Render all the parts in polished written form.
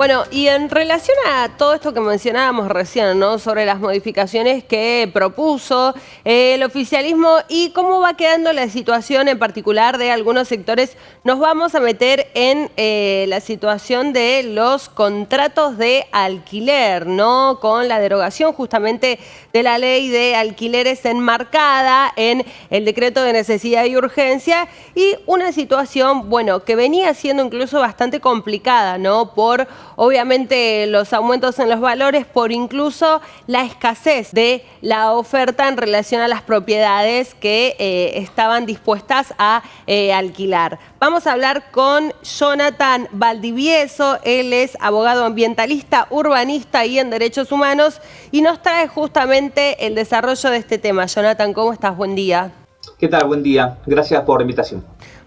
Bueno, y en relación a todo esto que mencionábamos recién, ¿no? Sobre las modificaciones que propuso el oficialismo y cómo va quedando la situación en particular de algunos sectores, nos vamos a meter en la situación de los contratos de alquiler, ¿no? Con la derogación justamente de la ley de alquileres enmarcada en el decreto de necesidad y urgencia, y una situación, bueno, que venía siendo incluso bastante complicada, ¿no? Por obviamente los aumentos en los valores, por incluso la escasez de la oferta en relación a las propiedades que estaban dispuestas a alquilar. Vamos a hablar con Jonathan Valdivieso, él es abogado ambientalista, urbanista y en derechos humanos, y nos trae justamente el desarrollo de este tema. Jonathan, ¿cómo estás? Buen día. ¿Qué tal? Buen día. Gracias por la invitación.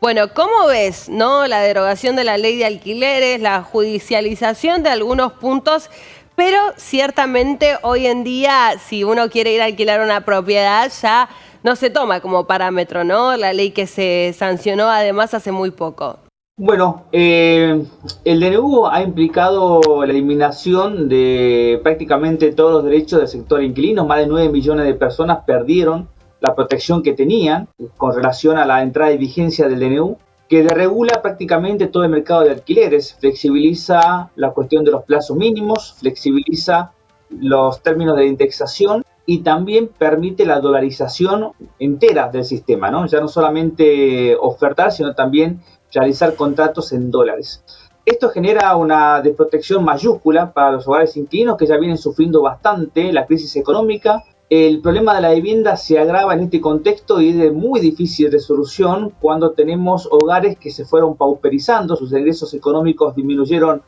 Bueno, ¿cómo ves, no, la derogación de la ley de alquileres, la judicialización de algunos puntos? Pero ciertamente hoy en día, si uno quiere ir a alquilar una propiedad, ya no se toma como parámetro, ¿no? La ley que se sancionó además hace muy poco. Bueno, el DNU ha implicado la eliminación de prácticamente todos los derechos del sector inquilino. Más de 9 millones de personas perdieron la protección que tenían con relación a la entrada de vigencia del DNU, que desregula prácticamente todo el mercado de alquileres, flexibiliza la cuestión de los plazos mínimos, flexibiliza los términos de indexación y también permite la dolarización entera del sistema, ¿no? Ya no solamente ofertar, sino también realizar contratos en dólares. Esto genera una desprotección mayúscula para los hogares inquilinos que ya vienen sufriendo bastante la crisis económica. El problema de la vivienda se agrava en este contexto y es de muy difícil resolución cuando tenemos hogares que se fueron pauperizando, sus ingresos económicos disminuyeron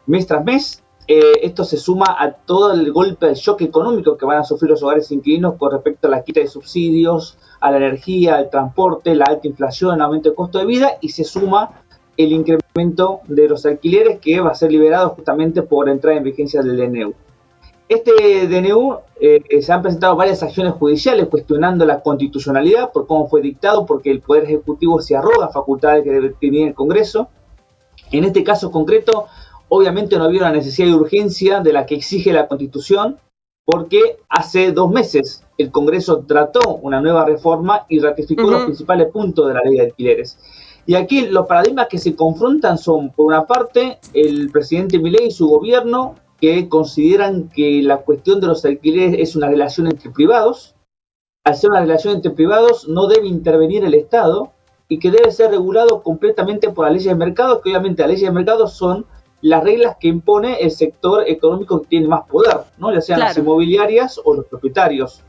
mes tras mes. Esto se suma a todo el golpe del shock económico que van a sufrir los hogares inquilinos con respecto a la quita de subsidios, a la energía, al transporte, la alta inflación, el aumento de costo de vida, y se suma el incremento de los alquileres que va a ser liberado justamente por entrada en vigencia del DNU. Este DNU se han presentado varias acciones judiciales cuestionando la constitucionalidad por cómo fue dictado, porque el Poder Ejecutivo se arroga facultades que debe tener el Congreso. En este caso concreto, obviamente no había una necesidad de urgencia de la que exige la Constitución, porque hace 2 meses el Congreso trató una nueva reforma y ratificó los principales puntos de la ley de alquileres. Y aquí los paradigmas que se confrontan son, por una parte, el presidente Milei y su gobierno, que consideran que la cuestión de los alquileres es una relación entre privados. Al ser una relación entre privados no debe intervenir el Estado y que debe ser regulado completamente por las leyes de mercado, que obviamente las leyes de mercado son las reglas que impone el sector económico que tiene más poder, ¿no? Ya sean las inmobiliarias o los propietarios.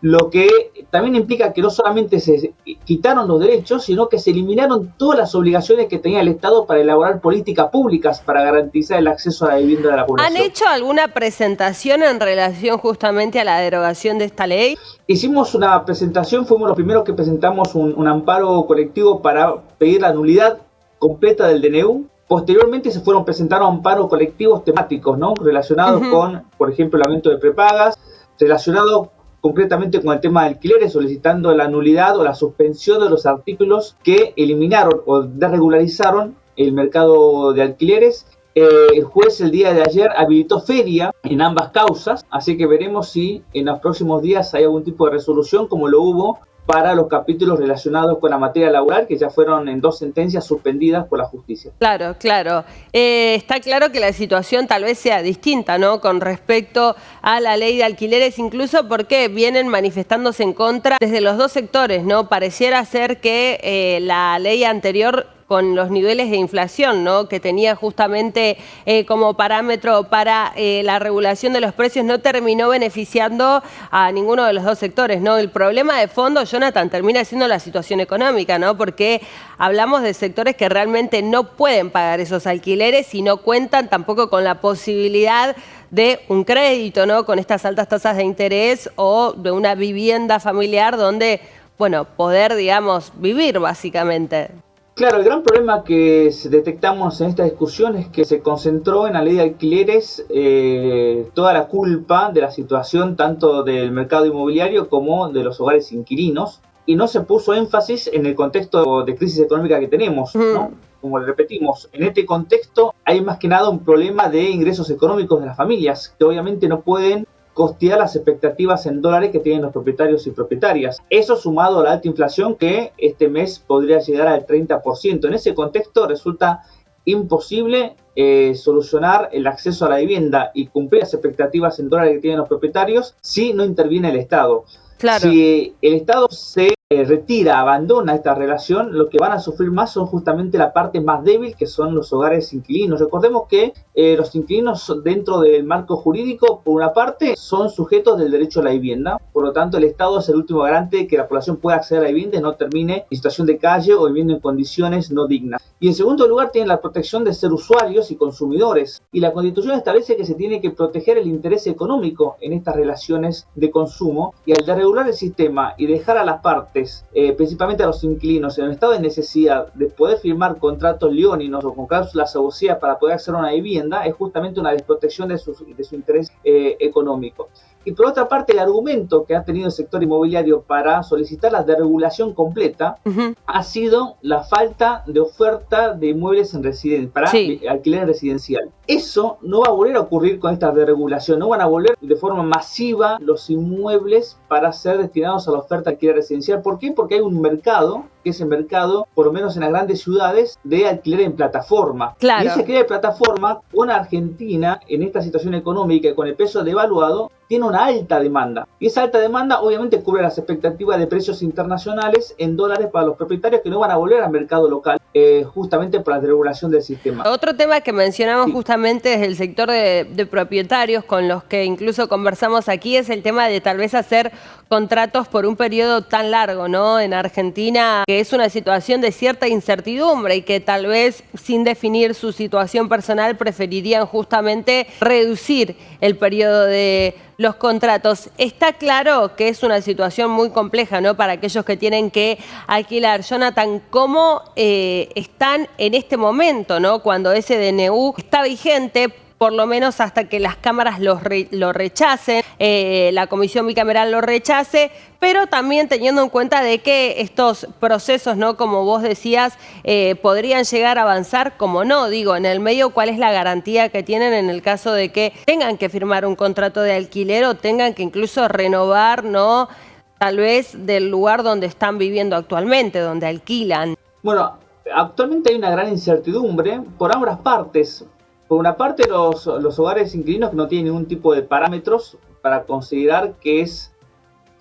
Lo que también implica que no solamente se quitaron los derechos, sino que se eliminaron todas las obligaciones que tenía el Estado para elaborar políticas públicas para garantizar el acceso a la vivienda de la población. ¿Han hecho alguna presentación en relación justamente a la derogación de esta ley? Hicimos una presentación, fuimos los primeros que presentamos un amparo colectivo para pedir la nulidad completa del DNU. Posteriormente se fueron presentando amparos colectivos temáticos, ¿no? Relacionados con, por ejemplo, el aumento de prepagas, relacionados concretamente con el tema de alquileres, solicitando la nulidad o la suspensión de los artículos que eliminaron o desregularizaron el mercado de alquileres. El juez el día de ayer habilitó feria en ambas causas, así que veremos si en los próximos días hay algún tipo de resolución, como lo hubo para los capítulos relacionados con la materia laboral, que ya fueron en 2 sentencias suspendidas por la justicia. Claro, claro. Está claro que la situación tal vez sea distinta, ¿no? Con respecto a la ley de alquileres, incluso porque vienen manifestándose en contra desde los 2 sectores, ¿no? Pareciera ser que la ley anterior, con los niveles de inflación, ¿no? Que tenía justamente como parámetro para la regulación de los precios, no terminó beneficiando a ninguno de los 2 sectores, ¿no? El problema de fondo, Jonathan, termina siendo la situación económica, ¿no? Porque hablamos de sectores que realmente no pueden pagar esos alquileres y no cuentan tampoco con la posibilidad de un crédito, ¿no? Con estas altas tasas de interés o de una vivienda familiar donde, bueno, poder, digamos, vivir básicamente. Claro, el gran problema que detectamos en esta discusión es que se concentró en la ley de alquileres toda la culpa de la situación tanto del mercado inmobiliario como de los hogares inquilinos, y no se puso énfasis en el contexto de crisis económica que tenemos, ¿no? como le repetimos, en este contexto hay más que nada un problema de ingresos económicos de las familias, que obviamente no pueden costear las expectativas en dólares que tienen los propietarios y propietarias. Eso sumado a la alta inflación que este mes podría llegar al 30%. En ese contexto resulta imposible solucionar el acceso a la vivienda y cumplir las expectativas en dólares que tienen los propietarios si no interviene el Estado. Claro. Si el Estado se retira, abandona esta relación, lo que van a sufrir más son justamente la parte más débil, que son los hogares inquilinos. Recordemos que los inquilinos dentro del marco jurídico, por una parte, son sujetos del derecho a la vivienda. Por lo tanto, el Estado es el último garante de que la población pueda acceder a la vivienda y no termine en situación de calle o viviendo en condiciones no dignas. Y en segundo lugar, tienen la protección de ser usuarios y consumidores. Y la Constitución establece que se tiene que proteger el interés económico en estas relaciones de consumo. Y al desregular el sistema y dejar a las partes, principalmente a los inquilinos, en un estado de necesidad de poder firmar contratos leoninos o con cláusulas abusivas para poder acceder a una vivienda, es justamente una desprotección de su interés económico. Y por otra parte, el argumento que ha tenido el sector inmobiliario para solicitar la desregulación completa ha sido la falta de oferta de inmuebles en para alquiler residencial. Eso no va a volver a ocurrir con esta desregulación. No van a volver de forma masiva los inmuebles para ser destinados a la oferta de alquiler residencial. ¿Por qué? Porque hay un mercado, que es el mercado, por lo menos en las grandes ciudades, de alquiler en plataforma. Claro. Y ese alquiler de plataforma, con Argentina, en esta situación económica y con el peso devaluado, tiene una alta demanda. Y esa alta demanda obviamente cubre las expectativas de precios internacionales en dólares para los propietarios que no van a volver al mercado local, justamente por la desregulación del sistema. Otro tema que mencionamos justamente desde el sector de propietarios, con los que incluso conversamos aquí, es el tema de tal vez hacer contratos por un periodo tan largo, ¿no? En Argentina, que es una situación de cierta incertidumbre y que tal vez sin definir su situación personal preferirían justamente reducir el periodo de los contratos. Está claro que es una situación muy compleja, ¿no? Para aquellos que tienen que alquilar. Jonathan, ¿cómo están en este momento, ¿no? Cuando ese DNU está vigente, por lo menos hasta que las cámaras lo rechacen, la comisión bicameral lo rechace, pero también teniendo en cuenta de que estos procesos, ¿no? Como vos decías, podrían llegar a avanzar, como no, digo, en el medio, ¿cuál es la garantía que tienen en el caso de que tengan que firmar un contrato de alquiler o tengan que incluso renovar, ¿no? Tal vez del lugar donde están viviendo actualmente, donde alquilan. Bueno, actualmente hay una gran incertidumbre por ambas partes. Por una parte, los hogares inquilinos que no tienen ningún tipo de parámetros para considerar que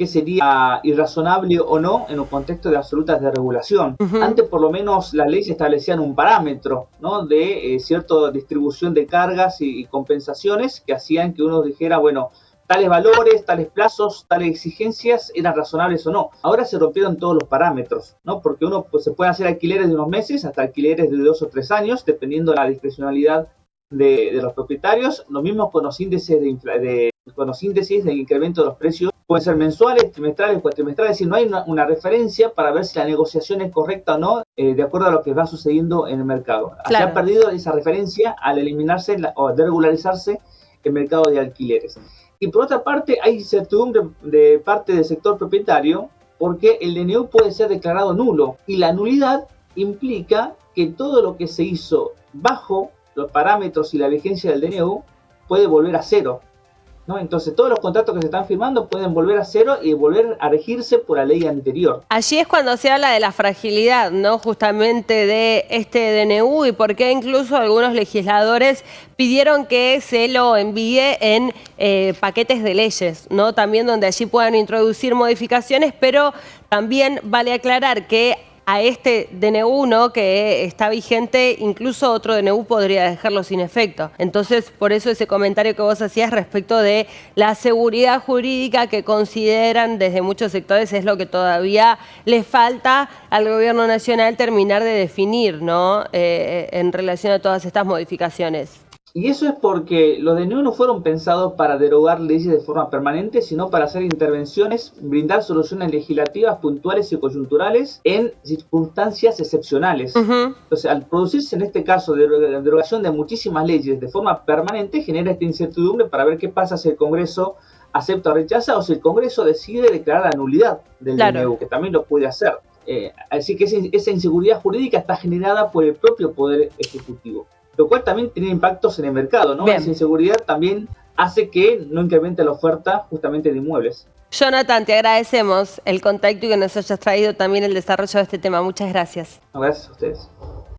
sería irrazonable o no en un contexto de absoluta desregulación. Antes, por lo menos, las leyes establecían un parámetro, ¿no? De cierta distribución de cargas y compensaciones que hacían que uno dijera, bueno, tales valores, tales plazos, tales exigencias eran razonables o no. Ahora se rompieron todos los parámetros, ¿no? Porque uno se puede hacer alquileres de unos meses hasta alquileres de 2 o 3 años, dependiendo de la discrecionalidad de los propietarios. Lo mismo con los índices de incremento de los precios. Pueden ser mensuales, trimestrales, cuatrimestrales, es decir, no hay una referencia para ver si la negociación es correcta o no, de acuerdo a lo que va sucediendo en el mercado. Claro. Se ha perdido esa referencia al eliminarse o desregularizarse el mercado de alquileres. Y por otra parte, hay incertidumbre de parte del sector propietario porque el DNU puede ser declarado nulo y la nulidad implica que todo lo que se hizo bajo los parámetros y la vigencia del DNU puede volver a cero, ¿no? Entonces todos los contratos que se están firmando pueden volver a cero y volver a regirse por la ley anterior. Allí es cuando se habla de la fragilidad, ¿no? Justamente de este DNU y por qué incluso algunos legisladores pidieron que se lo envíe en paquetes de leyes, ¿no? También donde allí puedan introducir modificaciones, pero también vale aclarar que a este DNU, ¿no? Que está vigente, incluso otro DNU podría dejarlo sin efecto. Entonces, por eso ese comentario que vos hacías respecto de la seguridad jurídica que consideran desde muchos sectores es lo que todavía le falta al gobierno nacional terminar de definir, ¿no? En relación a todas estas modificaciones. Y eso es porque los DNU no fueron pensados para derogar leyes de forma permanente, sino para hacer intervenciones, brindar soluciones legislativas puntuales y coyunturales en circunstancias excepcionales. Entonces, al producirse en este caso de derogación de muchísimas leyes de forma permanente, genera esta incertidumbre para ver qué pasa si el Congreso acepta o rechaza o si el Congreso decide declarar la nulidad del DNU, que también lo puede hacer. Así que esa inseguridad jurídica está generada por el propio Poder Ejecutivo, lo cual también tiene impactos en el mercado, ¿no? Bien. Esa inseguridad también hace que no incremente la oferta justamente de inmuebles. Jonathan, te agradecemos el contacto y que nos hayas traído también el desarrollo de este tema. Muchas gracias. Gracias a ustedes.